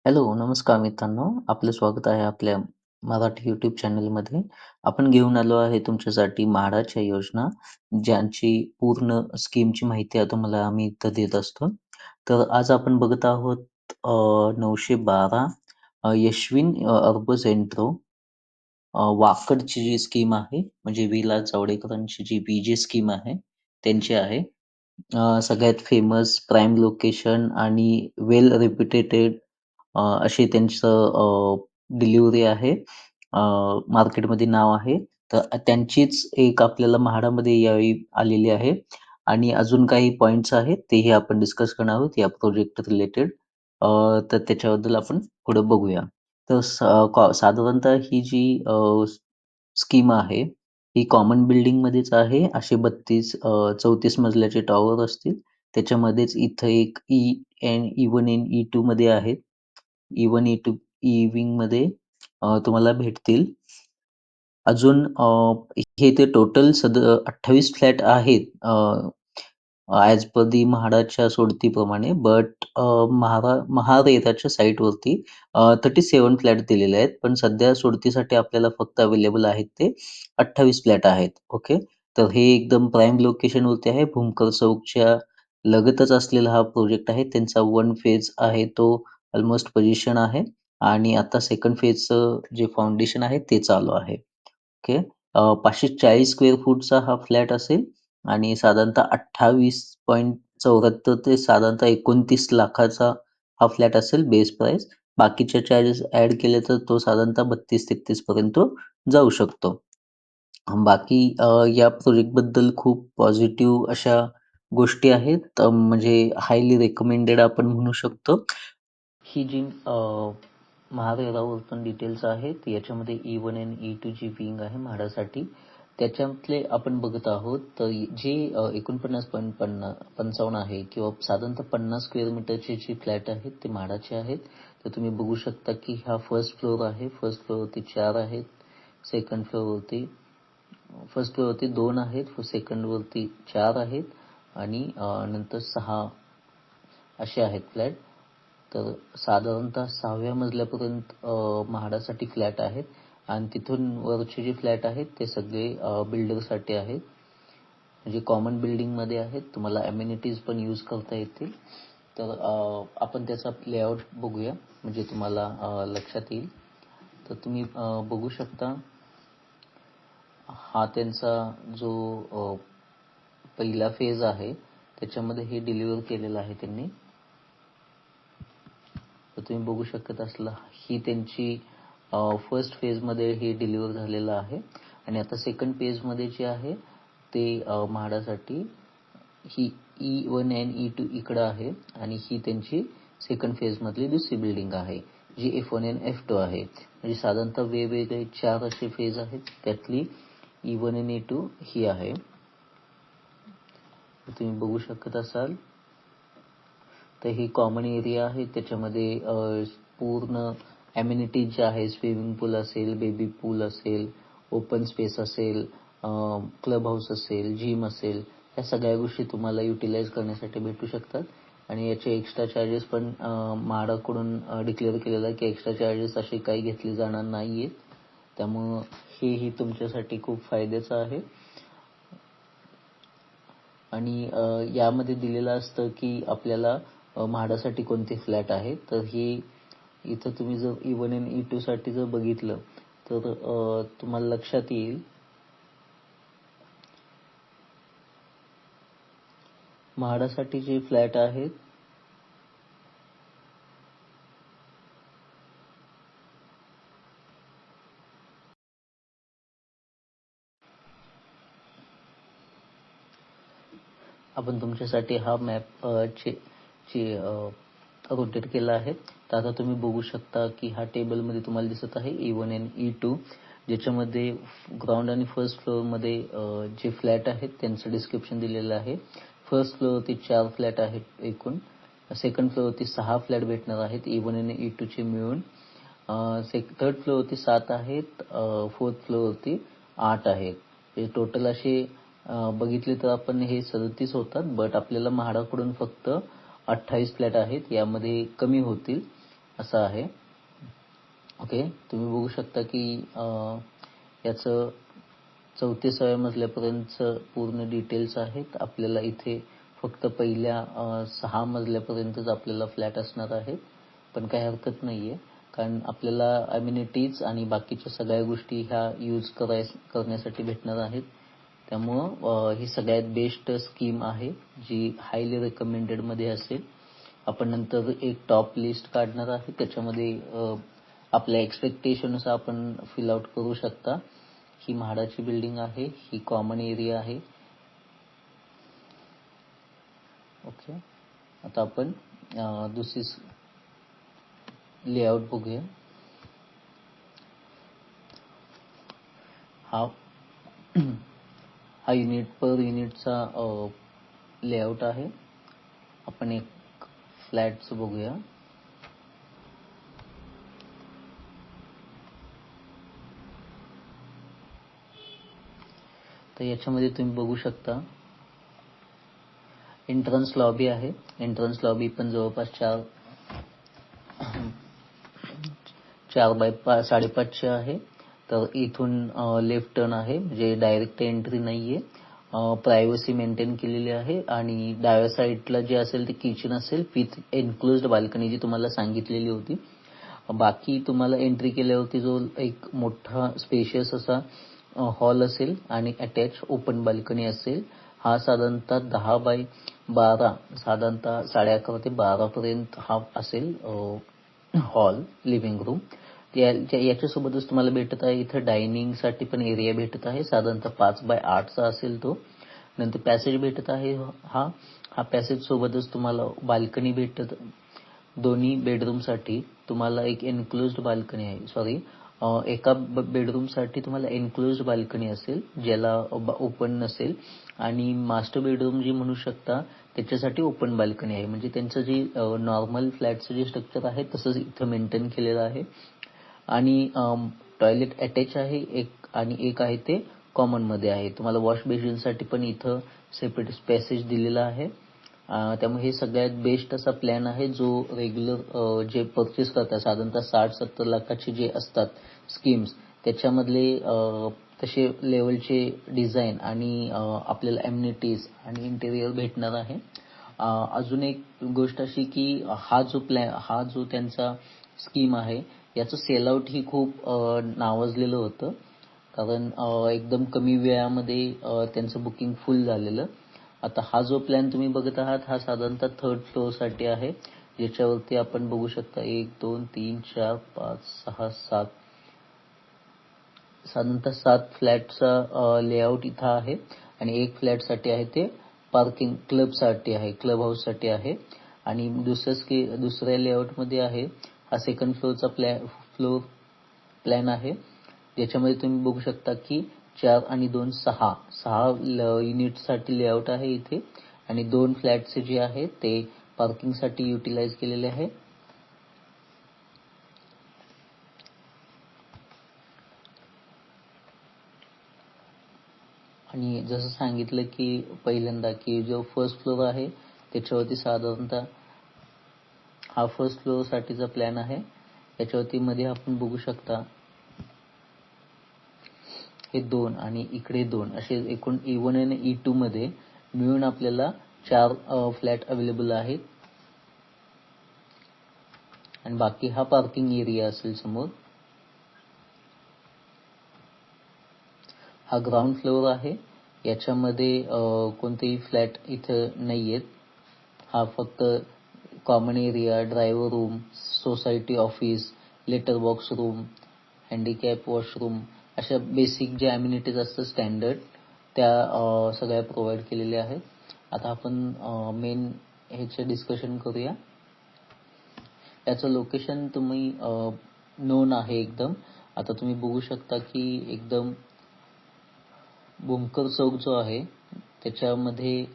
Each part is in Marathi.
हॅलो, नमस्कार मित्रांनो. आपलं स्वागत आहे आपल्या मराठी यूट्यूब चॅनलमध्ये. आपण घेऊन आलो आहे तुमच्यासाठी म्हाडाच्या योजना, ज्यांची पूर्ण स्कीमची माहिती आहे तुम्हाला आम्ही इथं देत असतो. तर आज आपण बघत आहोत 912 यशविन अर्बन सेंट्रो वाकडची जी स्कीम आहे, म्हणजे विलास जावडेकरांची जी बी स्कीम आहे, त्यांची आहे. सगळ्यात फेमस प्राईम लोकेशन आणि वेल रेप्युटेड अशी त्यांचं डिलिव्हरी आहे. मार्केटमध्ये नाव आहे. तर त्यांचीच एक आपल्याला म्हाडामध्ये यावेळी आलेली आहे आणि अजून काही पॉइंट्स आहेत, तेही आपण डिस्कस करणार आहोत या प्रोजेक्ट रिलेटेड. तर त्याच्याबद्दल आपण पुढं बघूया. तर साधारणतः ही जी स्कीम आहे, ही कॉमन बिल्डिंगमध्येच आहे. असे 34 मजल्याचे टॉवर असतील. त्याच्यामध्येच इथं एक E1 आणि E2 मध्ये आहेत. E1, E2, E-विंगमध्ये तुम्हाला भेटतील. अजून हे ते टोटल 28 फ्लॅट आहेत ॲज पर दी म्हाडाच्या सोडतीप्रमाणे. बट महारेराच्या साईटवरती 37 फ्लॅट दिलेले आहेत. पण सध्या सोडतीसाठी आपल्याला फक्त अवेलेबल आहेत ते 28 फ्लॅट आहेत. ओके. तर हे एकदम प्राईम लोकेशनवरती आहे. भूमकर चौकच्या लगतच असलेला हा प्रोजेक्ट आहे. त्यांचा 1 फेज आहे तो ऑलमोस्ट पोझिशन आहे आणि आता सेकंड फेजचं जे फाउंडेशन आहे ते चालू आहे. ओके. 540 स्क्वेअर फूटचा हा फ्लॅट असेल आणि साधारणतः 28.74 ते साधारणतः 29 लाखाचा हा फ्लॅट असेल बेस प्राइस. बाकीचे चार्जेस ॲड केले तर तो साधारणतः 32-33 पर्यंत जाऊ शकतो. बाकी या प्रोजेक्टबद्दल खूप पॉझिटिव्ह अशा गोष्टी आहेत. म्हणजे हायली रिकमेंडेड आपण म्हणू शकतो. ही जी महारेरावर पण डिटेल्स आहेत. याच्यामध्ये E1 आणि E2 जी विंग आहे म्हाडासाठी, त्याच्यातले आपण बघत आहोत. तर जे 49.55 आहे किंवा साधारणतः 50 स्क्वेअर मीटरचे जे फ्लॅट आहेत ते म्हाडाचे आहेत. तर तुम्ही बघू शकता की हा फर्स्ट फ्लोअर आहे. फर्स्ट फ्लोअरवरती 4 आहेत. सेकंड फ्लोअरवरती फर्स्ट फ्लोअरवरती 2 आहेत. सेकंडवरती 4 आहेत आणि नंतर 6 असे आहेत फ्लॅट. तर साधारणतः 6व्या मजल्यापर्यंत म्हाडासाठी फ्लॅट आहेत आणि तिथून वरचे जे फ्लॅट आहेत ते सगळे बिल्डरसाठी आहेत. म्हणजे कॉमन बिल्डिंगमध्ये आहेत. तुम्हाला अमेनिटीज पण यूज करता येतील. तर आपण त्याचा लेआउट बघूया म्हणजे तुम्हाला लक्षात येईल. तर तुम्ही बघू शकता हा त्यांचा जो पहिला फेज आहे त्याच्यामध्ये हे डिलिव्हर केलेलं आहे त्यांनी. तर तुम्ही बघू शकत असला ही त्यांची फर्स्ट फेजमध्ये हे डिलिव्हर झालेलं आहे आणि आता सेकंड फेजमध्ये जे आहे ते म्हाडासाठी ही E1 आणि E2 इकडं आहे आणि ही त्यांची सेकंड फेजमधली दुसरी बिल्डिंग आहे जी F1 आणि F2 आहे. म्हणजे साधारणतः वेगवेगळे 4 असे फेज आहेत. त्यातली E1 आणि E2 ही आहे. तुम्ही बघू शकत असाल. तर ही कॉमन एरिया आहे. त्याच्यामध्ये पूर्ण ॲम्युनिटीज जे आहे, स्विमिंग पूल असेल, बेबी पूल असेल, ओपन स्पेस असेल, क्लब हाऊस असेल, जिम असेल, या सगळ्या गोष्टी तुम्हाला युटिलाइज करण्यासाठी भेटू शकतात. आणि याचे एक्स्ट्रा चार्जेस पण म्हाडाकडून डिक्लेअर केलेलं आहे की एक्स्ट्रा चार्जेस असे काही घेतले जाणार नाही आहेत. त्यामुळं हेही तुमच्यासाठी खूप फायद्याचं आहे. आणि यामध्ये दिलेलं असतं की आपल्याला म्हाडासाठी कोणते फ्लॅट आहेत. तर हे इथं तुम्ही जर E1 आणि E2 साठी जर बघितलं तर तुम्हाला लक्षात येईल म्हाडासाठी जे फ्लॅट आहेत आपण तुमच्यासाठी हा मॅप रोटेट केला आहे. तर आता तुम्ही बघू शकता की हा टेबलमध्ये तुम्हाला दिसत आहे E1 आणि E2, ज्याच्यामध्ये ग्राउंड आणि फर्स्ट फ्लोअरमध्ये जे फ्लॅट आहेत त्यांचं डिस्क्रिप्शन दिलेलं आहे. फर्स्ट फ्लोअरवरती 4 फ्लॅट आहेत एकूण. सेकंड फ्लोअरवरती 6 फ्लॅट भेटणार आहेत E1 आणि E2 चे मिळून. थर्ड फ्लोअरवरती 7 आहेत. फोर्थ फ्लोअरवरती 8 आहेत. हे टोटल असे बघितले तर आपण हे 37 होतात. बट आपल्याला म्हाडाकडून फक्त 28 फ्लॅट आहेत. यामध्ये कमी होतील असं आहे. ओके, तुम्ही बघू शकता की याचं 34व्या मजल्यापर्यंतचं पूर्ण डिटेल्स आहेत. आपल्याला इथे फक्त पहिल्या 6 मजल्यापर्यंतच आपल्याला फ्लॅट असणार आहेत, पण काही हरकत नाही आहे, कारण आपल्याला अम्युनिटीज आणि बाकीच्या सगळ्या गोष्टी ह्या यूज करण्यासाठी भेटणार आहेत. त्यामुळं ही सगळ्यात बेस्ट स्कीम आहे, जी हायली रेकमेंडेडमध्ये असेल. आपण नंतर एक टॉप लिस्ट काढणार आहे, त्याच्यामध्ये आपल्या एक्सपेक्टेशनुसार आपण फिल आउट करू शकता. ही म्हाडाची बिल्डिंग आहे, ही कॉमन एरिया आहे. ओके, आता आपण दुसरी लेआउट बघूया. हा युनिट पर युनिटचा लेआउट आहे. आपण एक फ्लॅटचं बघूया. तर याच्यामध्ये तुम्ही बघू शकता एंट्रन्स लॉबी आहे. एंट्रन्स लॉबी पण जवळपास 4 बाय 5.5 आहे. तर इथून लेफ्ट टर्न आहे, म्हणजे डायरेक्ट एंट्री नाहीये. प्रायव्हसी मेंटेन केलेली आहे आणि डाव्या साईडला जे असेल ते किचन असेल विथ एन्क्लोज्ड बाल्कनी, जी तुम्हाला सांगितलेली होती. बाकी तुम्हाला एंट्री केल्यावरती जो एक मोठा स्पेशियस असा हॉल असेल आणि अटॅच ओपन बाल्कनी असेल. हा साधारणतः 10 बाय 12, साधारणतः 11:30 ते 12 पर्यंत हा असेल हॉल, लिव्हिंग रूम. याच्यासोबतच तुम्हाला भेटत आहे इथं डायनिंगसाठी पण एरिया भेटत आहे, साधारणतः 5 बाय 8चा असेल तो. नंतर पॅसेज भेटत आहे. हा पॅसेज सोबतच तुम्हाला बाल्कनी भेटत. दोन्ही बेडरूमसाठी तुम्हाला एक एन्क्लोज्ड बाल्कनी आहे. सॉरी, एका बेडरूमसाठी तुम्हाला एन्क्लोज्ड बाल्कनी असेल, ज्याला ओपन नसेल, आणि मास्टर बेडरूम जी म्हणू शकता त्याच्यासाठी ओपन बाल्कनी आहे. म्हणजे त्यांचं जे नॉर्मल फ्लॅटचं जे स्ट्रक्चर आहे तसंच इथं मेंटेन केलेलं आहे. आणि टॉयलेट अटॅच आहे एक, आणि एक आहे ते कॉमनमध्ये आहे. तुम्हाला वॉश बेसिनसाठी पण इथं सेपरेट पॅसेज दिलेला आहे. त्यामुळे हे सगळ्यात बेस्ट असा प्लॅन आहे, जो रेग्युलर जे परचेस करतात, साधारणतः 60-70 लाखाचे जे असतात स्कीम्स, त्याच्यामधले तसे लेवलचे डिझाईन आणि आपल्याला एम्युनिटीज आणि इंटेरियर भेटणार आहे. अजून एक गोष्ट अशी की हा जो त्यांचा स्कीम आहे, याचं सेल आउट ही खूप नावाजलेलं होतं, कारण एकदम कमी वेळामध्ये त्यांचं बुकिंग फुल झालेलं. आता हा जो प्लॅन तुम्ही बघत आहात, हा साधारणतः 3rd फ्लोअरसाठी आहे, ज्याच्यावरती आपण बघू शकता 1 2 3 4 5 6 7, साधारणतः 7 फ्लॅटचा लेआउट इथं आहे. आणि एक फ्लॅटसाठी आहे ते पार्किंग क्लबसाठी आहे, क्लब हाऊससाठी आहे. आणि दुसऱ्या लेआउटमध्ये आहे, हा 2nd फ्लोअरचा फ्लोअर प्लॅन आहे, ज्याच्यामध्ये तुम्ही बघू शकता की 4 आणि 2 6 युनिटसाठी लेआउट आहे इथे. आणि 2 फ्लॅटचे जे आहे ते पार्किंगसाठी युटिलाइज केलेले आहे. आणि जसं सांगितलं की पहिल्यांदा की जो फर्स्ट फ्लोअर आहे त्याच्यावरती साधारणतः हा फर्स्ट फ्लोअरसाठीचा प्लॅन आहे. याच्यावरती मध्ये आपण बघू शकता हे 2 आणि इकडे 2 असे एकूण E1 आणि E2 मध्ये मिळून आपल्याला 4 फ्लॅट अवेलेबल आहेत. आणि बाकी हा पार्किंग एरिया असेल समोर. हा ग्राउंड फ्लोअर आहे, याच्यामध्ये कोणतेही फ्लॅट इथं नाही आहेत. हा फक्त common area, driver room, society office, letter box room, handicap washroom, अशा बेसिक ज्या अम्युनिटीज असतात स्टँडर्ड, त्या सगळ्या प्रोव्हाइड केलेल्या आहेत. आता आपण मेन ह्याचं डिस्कशन करूया. याचं लोकेशन तुम्ही नोन आहे एकदम. आता तुम्ही बघू शकता की एकदम भूमकर चौक जो आहे त्याच्यामध्ये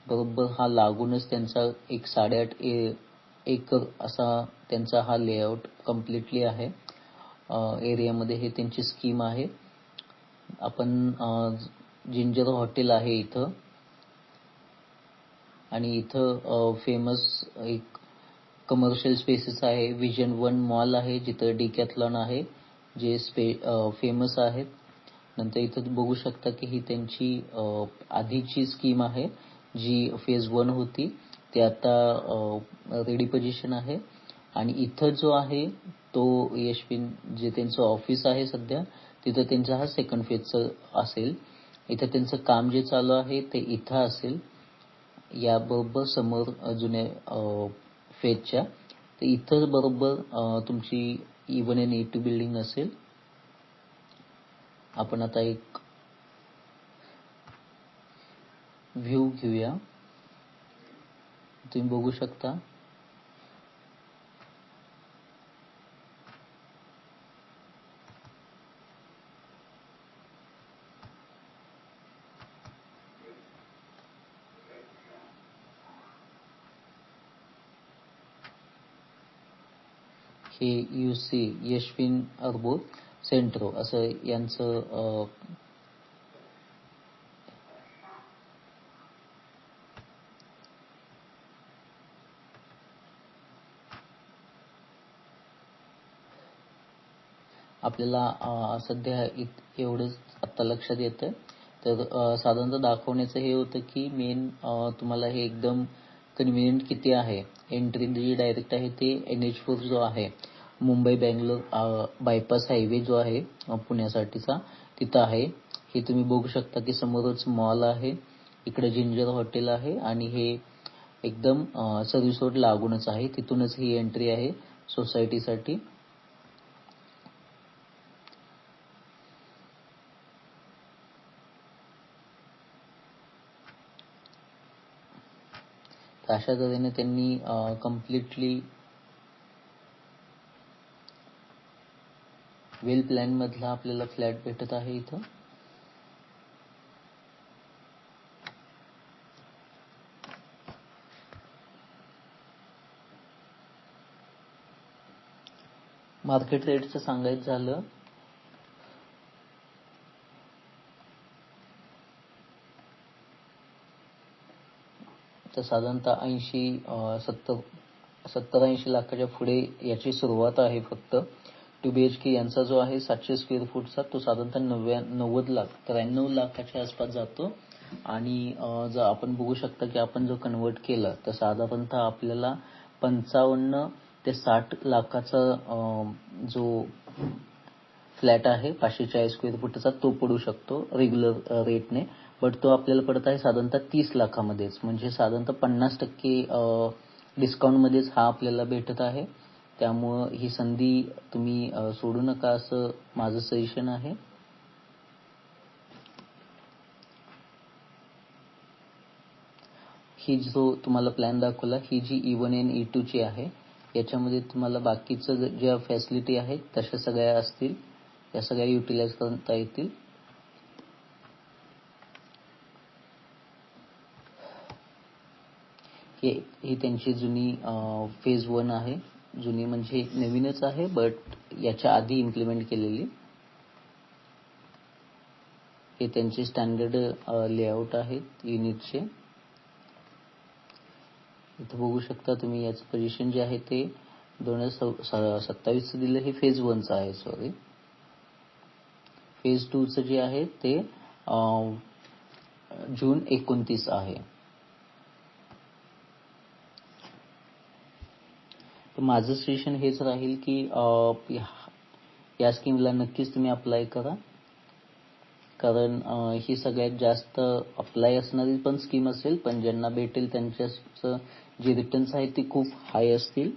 बरोबर हा लागूनच त्यांचा एक 8.5 एकर असा त्यांचा हा लेआउट कम्प्लिटली आहे. एरियामध्ये हे त्यांची स्कीम आहे. आपण जिंजर हॉटेल आहे इथं, आणि इथं फेमस एक कमर्शियल स्पेसेस आहे, विजन वन मॉल आहे जिथं डिकॅथलॉन आहे जे फेमस आहेत. नंतर इथं बघू शकता की ही त्यांची आधीची स्कीम आहे जी फेज 1 होती, ते आता रेडी पोझिशन आहे. आणि इथं जो आहे तो यशविन जे त्यांचं ऑफिस आहे सध्या, तिथं त्यांचा हा सेकंड फेजचं असेल. इथं त्यांचं काम जे चालू आहे ते इथं असेल, याबरोबर समोर जुन्या फेजच्या. तर इथं बरोबर तुमची E1 आणि E2 बिल्डिंग असेल. आपण आता एक व्ह्यू घेऊया. तुम्ही बघू शकता हे UC यशविन अर्बो सेंट्रो असं यांचं आपल्याला सध्या एवढंच आत्ता लक्षात येतं. तर साधारणतः दाखवण्याचं हे होतं की मेन तुम्हाला हे एकदम कन्व्हिनियंट किती आहे. एंट्री जी डायरेक्ट आहे ते NH4 जो आहे मुंबई बँगलोर बायपास हायवे जो आहे पुण्यासाठीचा, तिथं आहे. हे तुम्ही बघू शकता की समोरच मॉल आहे, इकडे जिंजर हॉटेल आहे आणि हे एकदम सर्व्हिस रोड लागूनच आहे. तिथूनच ही एंट्री आहे सोसायटीसाठी. तर अशा तऱ्हेने त्यांनी कम्प्लिटली वेल प्लॅन मधला आपल्याला फ्लॅट भेटत आहे इथं. मार्केट रेटचं सांगायचं झालं तर साधारणतः 70-80 लाखाच्या पुढे याची सुरुवात आहे. फक्त 2 BHK यांचा जो आहे 700 स्क्वेअर फूटचा तो साधारणतः 93 लाखाच्या आसपास जातो. आणि जर आपण बघू शकता की आपण जो कन्वर्ट केलं तर साधारणतः आपल्याला 55 ते 60 लाखाचा जो फ्लॅट आहे 540 स्क्वेअर फुटचा तो पडू शकतो रेग्युलर रेटने. बट तो आपल्याला पडत आहे साधारणतः 30 लाखामध्येच, म्हणजे साधारणतः 50% डिस्काउंटमध्येच हा आपल्याला भेटत आहे. त्यामुळं ही संधी तुम्ही सोडू नका असं माझं सजेशन आहे. ही जो तुम्हाला प्लॅन दाखवला ही जी E1 आणि E2 ची आहे, याच्यामध्ये तुम्हाला बाकीचं ज्या फॅसिलिटी आहेत तशा सगळ्या असतील, या सगळ्या युटिलाइज करता येतील. ही त्यांची जुनी फेज 1 आहे. जुनी म्हणजे नवीनच आहे बट याच्या आधी इम्प्लिमेंट केलेली. हे त्यांचे स्टँडर्ड लेआउट आहेत युनिटचे. इथं बघू शकता तुम्ही याचं पोझिशन जे आहे ते 2027 दिलं, हे फेज 1चं आहे. सॉरी, फेज 2चं जे आहे ते जून 29 आहे. तर माझं सजेशन हेच राहील की या स्कीमला नक्कीच तुम्ही अप्लाय करा, कारण ही सगळ्यात जास्त अप्लाय असणारी पण स्कीम असेल, पण ज्यांना भेटेल त्यांच्याचं जे रिटर्न्स आहेत ते खूप हाय असतील.